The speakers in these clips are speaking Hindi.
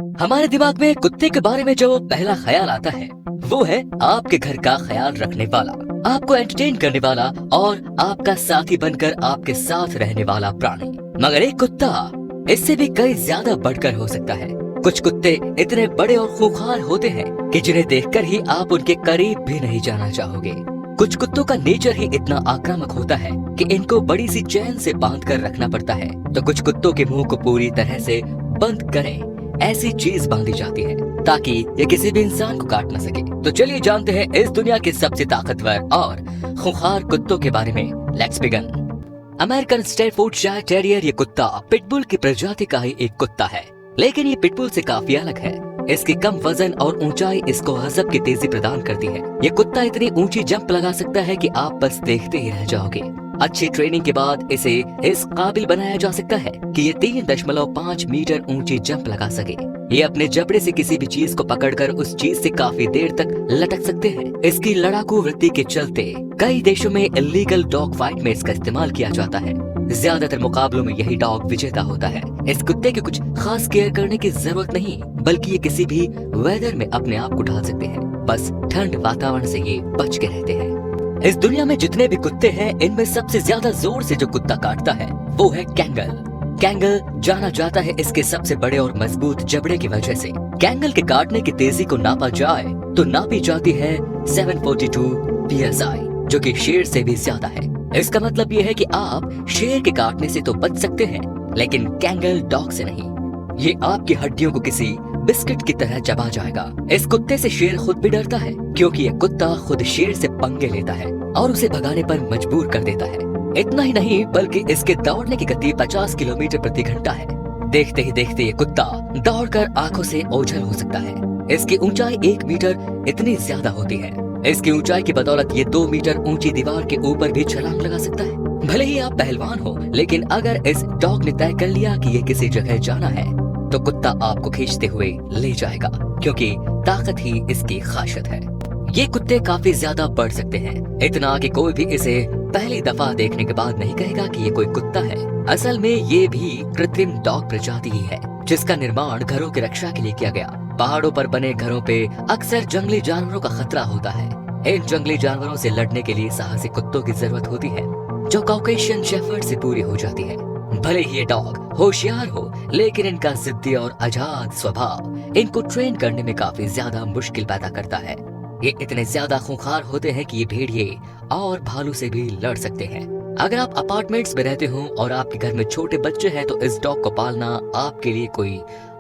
हमारे दिमाग में कुत्ते के बारे में जो पहला ख्याल आता है वो है आपके घर का ख्याल रखने वाला, आपको एंटरटेन करने वाला और आपका साथी बनकर आपके साथ रहने वाला प्राणी। मगर एक कुत्ता इससे भी कई ज्यादा बढ़कर हो सकता है। कुछ कुत्ते इतने बड़े और खूंखार होते हैं कि जिन्हें देखकर ही आप उनके करीब भी नहीं जाना चाहोगे। कुछ कुत्तों का नेचर ही इतना आक्रामक होता है कि इनको बड़ी सी चैन से बांध कर रखना पड़ता है, तो कुछ कुत्तों के मुंह को पूरी तरह से बंद करें ऐसी चीज बांधी जाती है ताकि ये किसी भी इंसान को काट न सके। तो चलिए जानते हैं इस दुनिया के सबसे ताकतवर और खूंखार कुत्तों के बारे में। Let's begin. American Staffordshire terrier ये कुत्ता पिटबुल की प्रजाति का ही एक कुत्ता है, लेकिन ये पिटबुल से काफी अलग है। इसकी कम वजन और ऊंचाई इसको हजम की तेजी प्रदान करती है। ये कुत्ता इतनी ऊंची जंप लगा सकता है कि आप बस देखते ही रह जाओगे। अच्छी ट्रेनिंग के बाद इसे इस काबिल बनाया जा सकता है कि ये 3.5 मीटर ऊंची जंप लगा सके। ये अपने जबड़े से किसी भी चीज को पकड़कर उस चीज से काफी देर तक लटक सकते हैं। इसकी लड़ाकू वृत्ति के चलते कई देशों में इलीगल डॉग फाइट में इसका इस्तेमाल किया जाता है। ज्यादातर मुकाबलों में यही डॉग विजेता होता है। इस कुत्ते की कुछ खास केयर करने की जरूरत नहीं, बल्कि ये किसी भी वेदर में अपने आप को ढाल सकते हैं। बस ठंड वातावरण से ये बच के रहते हैं। इस दुनिया में जितने भी कुत्ते हैं, इनमें सबसे ज्यादा जोर से जो कुत्ता काटता है वो है कैंगल। कैंगल जाना जाता है इसके सबसे बड़े और मजबूत जबड़े की वजह से। कैंगल के काटने की तेजी को नापा जाए तो नापी जाती है 742 psi, जो कि शेर से भी ज्यादा है। इसका मतलब ये है कि आप शेर के काटने से तो बच सकते हैं, लेकिन कैंगल डॉग से नहीं। ये आपकी हड्डियों को किसी बिस्किट की तरह चबा जाएगा। इस कुत्ते से शेर खुद भी डरता है, क्योंकि ये कुत्ता खुद शेर से पंगे लेता है और उसे भगाने पर मजबूर कर देता है। इतना ही नहीं, बल्कि इसके दौड़ने की गति 50 किलोमीटर प्रति घंटा है। देखते ही देखते ये कुत्ता दौड़कर आंखों से ओझल हो सकता है। इसकी ऊंचाई 1 मीटर इतनी ज्यादा होती है। इसकी ऊंचाई की बदौलत ये 2 मीटर ऊंची दीवार के ऊपर भी छलांग लगा सकता है। भले ही आप पहलवान हो, लेकिन अगर इस डॉग ने तय कर लिया कि ये किसी जगह जाना है तो कुत्ता आपको खींचते हुए ले जाएगा, क्योंकि ताकत ही इसकी खासियत है। ये कुत्ते काफी ज्यादा बढ़ सकते हैं, इतना कि कोई भी इसे पहली दफा देखने के बाद नहीं कहेगा कि ये कोई कुत्ता है। असल में ये भी कृत्रिम डॉग प्रजाति ही है, जिसका निर्माण घरों की रक्षा के लिए किया गया। पहाड़ों पर बने घरों पे अक्सर जंगली जानवरों का खतरा होता है। इन जंगली जानवरों से लड़ने के लिए साहसी कुत्तों की जरूरत होती है, जो कॉकेशियन शेफर्ड से पूरी हो जाती है। भले ही ये डॉग होशियार हो, लेकिन इनका जिद्दी और आजाद स्वभाव इनको ट्रेन करने में काफी ज्यादा मुश्किल पैदा करता है। ये इतने ज्यादा खूंखार होते हैं कि ये भेड़िए और भालू से भी लड़ सकते हैं। अगर आप अपार्टमेंट्स में रहते हो और आपके घर में छोटे बच्चे हैं, तो इस डॉग को पालना आपके लिए कोई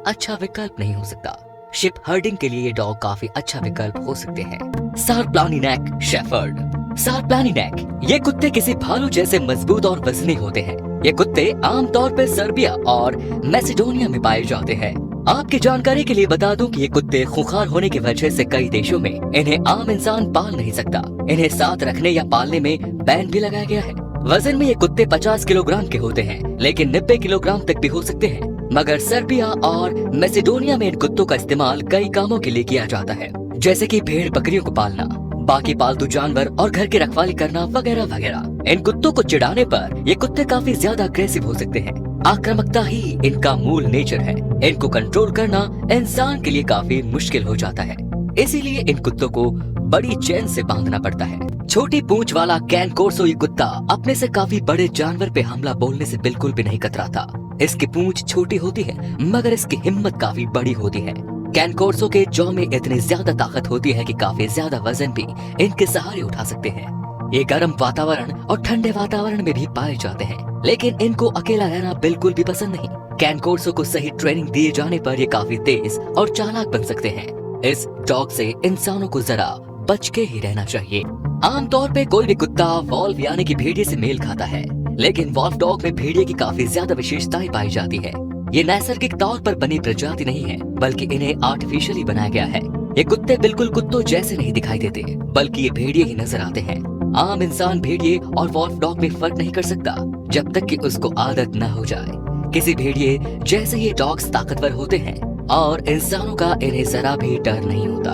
अच्छा विकल्प नहीं हो सकता। शिप हर्डिंग के लिए ये डॉग काफी अच्छा विकल्प हो सकते हैं। सारप्लानी नेक शेफर्ड। सारप्लानी नेक ये कुत्ते किसी भालू जैसे मजबूत और वजनी होते हैं। ये कुत्ते आमतौर पर सर्बिया और मैसेडोनिया में पाए जाते हैं। आपकी जानकारी के लिए बता दूं कि ये कुत्ते खूंखार होने की वजह से कई देशों में इन्हें आम इंसान पाल नहीं सकता। इन्हें साथ रखने या पालने में बैन भी लगाया गया है। वजन में ये कुत्ते 50 किलोग्राम के होते हैं, लेकिन 90 किलोग्राम तक भी हो सकते हैं। मगर सर्बिया और मैसेडोनिया में इन कुत्तों का इस्तेमाल कई कामों के लिए किया जाता है, जैसे कि भेड़ बकरियों को पालना, बाकी पालतू जानवर और घर की रखवाली करना वगैरह वगैरह। इन कुत्तों को चिढ़ाने पर ये कुत्ते काफी ज्यादा अग्रेसिव हो सकते हैं। आक्रामकता ही इनका मूल नेचर है। इनको कंट्रोल करना इंसान के लिए काफी मुश्किल हो जाता है, इसीलिए इन कुत्तों को बड़ी चैन से बांधना पड़ता है। छोटी पूंछ वाला कैन कोर्सो ये कुत्ता अपने से काफी बड़े जानवर पे हमला बोलने से बिल्कुल भी नहीं कतराता। इसकी पूंछ छोटी होती है, मगर इसकी हिम्मत काफी बड़ी होती है। कैन कोर्सो के जौ में इतनी ज्यादा ताकत होती है कि काफी ज्यादा वजन भी इनके सहारे उठा सकते हैं। ये गर्म वातावरण और ठंडे वातावरण में भी पाए जाते हैं, लेकिन इनको अकेला रहना बिल्कुल भी पसंद नहीं। कैन कोर्सो को सही ट्रेनिंग दिए जाने पर ये काफी तेज और चालाक बन सकते हैं। इस डॉग से इंसानों को जरा बच के ही रहना चाहिए। आमतौर पे कोई भी कुत्ता वॉल्फ यानी कि भेड़िए से मेल खाता है, लेकिन वॉल्फ डॉग में भेड़िए की काफी ज्यादा विशेषताएं पाई जाती है। ये नैसर्गिक तौर पर बनी प्रजाति नहीं है, बल्कि इन्हें आर्टिफिशियली बनाया गया है। ये कुत्ते बिल्कुल कुत्तों जैसे नहीं दिखाई देते, बल्कि ये भेड़िए ही नजर आते हैं। आम इंसान भेड़िए और वॉल्फ डॉग में फर्क नहीं कर सकता, जब तक कि उसको आदत न हो जाए। किसी भेड़िए जैसे ये डॉग्स ताकतवर होते हैं और इंसानों का इन्हें जरा भी डर नहीं होता।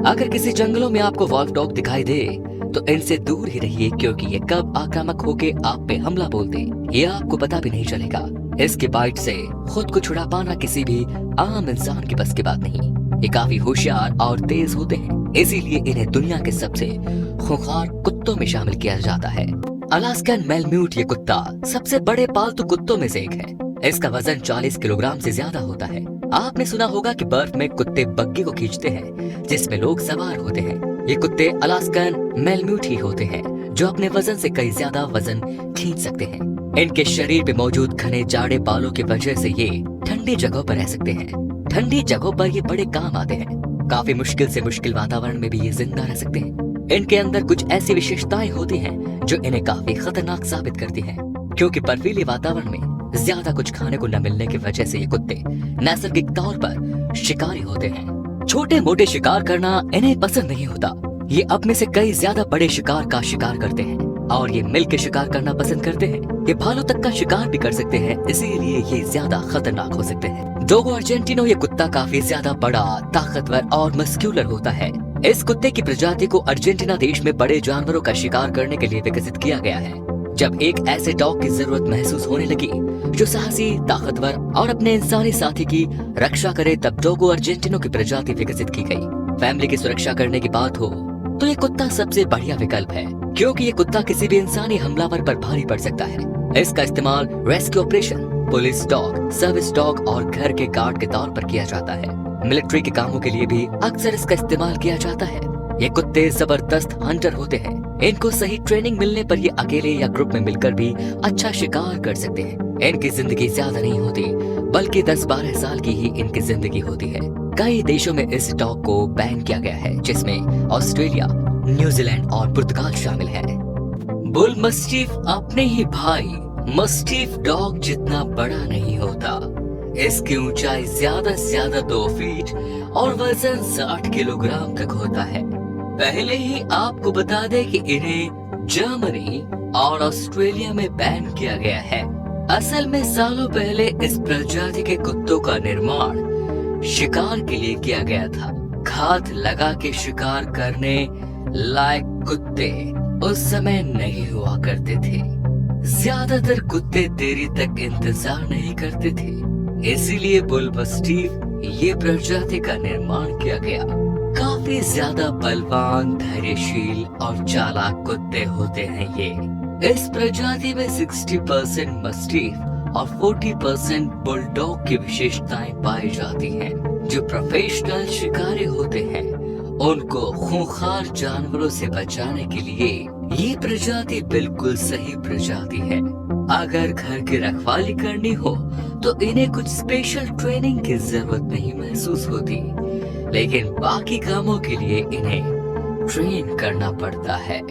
अगर किसी जंगलों में आपको वॉल्फ डॉग दिखाई दे तो इनसे दूर ही रहिए, क्योंकि ये कब आक्रामक होके आप पे हमला बोल दे ये आपको पता भी नहीं चलेगा। इसके बाइट से खुद को छुड़ा पाना किसी भी आम इंसान के बस की बात नहीं। ये काफी होशियार और तेज होते हैं, इसीलिए इन्हें दुनिया के सबसे खूंखार कुत्तों में शामिल किया जाता है। अलास्कन मैलम्यूट ये कुत्ता सबसे बड़े पालतू कुत्तों में से एक है। इसका वजन 40 किलोग्राम से ज्यादा होता है। आपने सुना होगा कि बर्फ में कुत्ते बग्गी को खींचते हैं, जिसमें लोग सवार होते हैं। ये कुत्ते अलास्कन मैलम्यूट ही होते हैं, जो अपने वजन से कई ज्यादा वजन खींच सकते हैं। इनके शरीर पे मौजूद घने जाड़े बालों की वजह से ये ठंडी जगहों पर रह सकते हैं। ठंडी जगहों पर ये बड़े काम आते हैं। काफी मुश्किल से मुश्किल वातावरण में भी ये जिंदा रह सकते हैं। इनके अंदर कुछ ऐसी विशेषताएं होती हैं जो इन्हें काफी खतरनाक साबित करती हैं, क्योंकि बर्फीले वातावरण में ज्यादा कुछ खाने को न मिलने की वजह से ये कुत्ते नैसर्गिक तौर पर शिकारी होते हैं। छोटे मोटे शिकार करना इन्हें पसंद नहीं होता। ये अपने से कई ज्यादा बड़े शिकार का शिकार करते हैं और ये मिलकर शिकार करना पसंद करते हैं। ये भालू तक का शिकार भी कर सकते हैं, इसीलिए ये ज्यादा खतरनाक हो सकते हैं। डोगो अर्जेंटिनो ये कुत्ता काफी ज्यादा बड़ा, ताकतवर और मस्क्यूलर होता है। इस कुत्ते की प्रजाति को अर्जेंटीना देश में बड़े जानवरों का शिकार करने के लिए विकसित किया गया है। जब एक ऐसे डॉग की जरूरत महसूस होने लगी जो साहसी, ताकतवर और अपने इंसानी साथी की रक्षा करे, तब डोगो अर्जेंटिनो की प्रजाति विकसित की गई। फैमिली की सुरक्षा करने की बात हो तो ये कुत्ता सबसे बढ़िया विकल्प है, क्योंकि ये कुत्ता किसी भी इंसानी हमलावर पर भारी पड़ सकता है। इसका इस्तेमाल rescue operation, police dog, service dog और घर के गार्ड के तौर पर किया जाता है। मिलिट्री के कामों के लिए भी अक्सर इसका इस्तेमाल किया जाता है। ये कुत्ते जबरदस्त हंटर होते हैं। इनको सही ट्रेनिंग मिलने पर ये अकेले या ग्रुप में मिलकर भी अच्छा शिकार कर सकते हैं। इनकी जिंदगी ज्यादा नहीं होती, बल्कि 10-12 साल की ही इनकी जिंदगी होती है। कई देशों में इस डॉग को बैन किया गया है, जिसमें ऑस्ट्रेलिया, न्यूजीलैंड और पुर्तगाल शामिल है। बुल मस्टिफ अपने ही भाई मस्टिफ डॉग जितना बड़ा नहीं होता। इसकी ऊंचाई ज्यादा से ज्यादा 2 फीट और वजन 60 किलोग्राम तक होता है। पहले ही आपको बता दें कि इन्हें जर्मनी और ऑस्ट्रेलिया में बैन किया गया है। असल में सालों पहले इस प्रजाति के कुत्तों का निर्माण शिकार के लिए किया गया था। घात लगा के शिकार करने लायक कुत्ते उस समय नहीं हुआ करते थे। ज्यादातर कुत्ते देरी तक इंतजार नहीं करते थे, इसीलिए बुल मस्टिफ ये प्रजाति का निर्माण किया गया। काफी ज्यादा बलवान, धैर्यशील और चालाक कुत्ते होते हैं ये। इस प्रजाति में 60% मस्टिफ और 40% बुलडॉग की विशेषताएं पाई जाती हैं। जो प्रोफेशनल शिकारी होते हैं उनको खूंखार जानवरों से बचाने के लिए ये प्रजाति बिल्कुल सही प्रजाति है। अगर घर की रखवाली करनी हो तो इन्हें कुछ स्पेशल ट्रेनिंग की जरूरत नहीं महसूस होती, लेकिन बाकी कामों के लिए इन्हें ट्रेन करना पड़ता है।